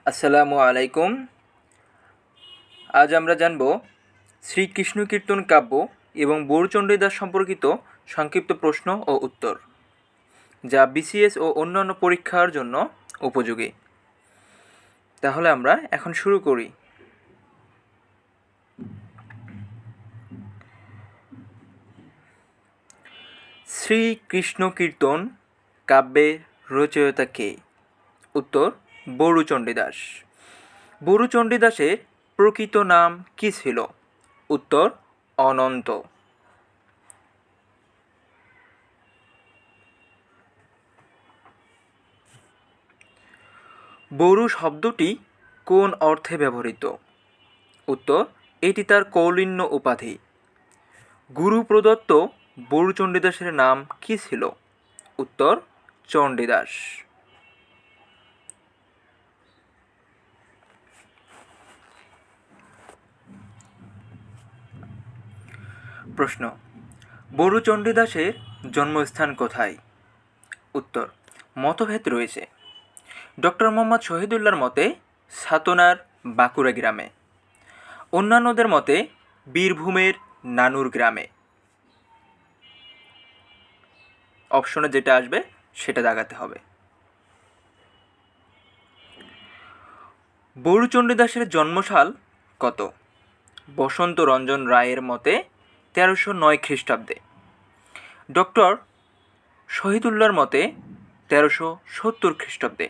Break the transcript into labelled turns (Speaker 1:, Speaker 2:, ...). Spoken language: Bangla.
Speaker 1: আসসালামু আলাইকুম। আজ আমরা জানব শ্রীকৃষ্ণ কীর্তন কাব্য এবং বরুচণ্ডীদাস সম্পর্কিত সংক্ষিপ্ত প্রশ্ন ও উত্তর, যা বিসিএস ও অন্যান্য পরীক্ষার জন্য উপযোগী। তাহলে আমরা এখন শুরু করি। শ্রীকৃষ্ণ কীর্তন কাব্যের রচয়িতা কে? উত্তর, বরুচণ্ডীদাস। বরুচণ্ডীদাসের প্রকৃত নাম কী ছিল? উত্তর, অনন্ত। বরু শব্দটি কোন অর্থে ব্যবহৃত? উত্তর, এটি তার কৌলীন্য উপাধি। গুরু প্রদত্ত বরুচণ্ডীদাসের নাম কী ছিল? উত্তর, চণ্ডীদাস। প্রশ্ন: বরুচণ্ডীদাসের জন্মস্থান কোথায়? উত্তর, মতভেদ রয়েছে। ডক্টর মোহাম্মদ শহীদুল্লাহর মতে সাতনার বাঁকুড়া গ্রামে, অন্যান্যদের মতে বীরভূমের নানুর গ্রামে। অপশনে যেটা আসবে সেটা দাগাতে হবে। বরুচণ্ডীদাসের জন্মসাল কত? বসন্ত রঞ্জন রায়ের মতে 1309 খ্রিস্টাব্দে। ডক্টর শহীদুল্লাহর মতে 1370 খ্রিস্টাব্দে।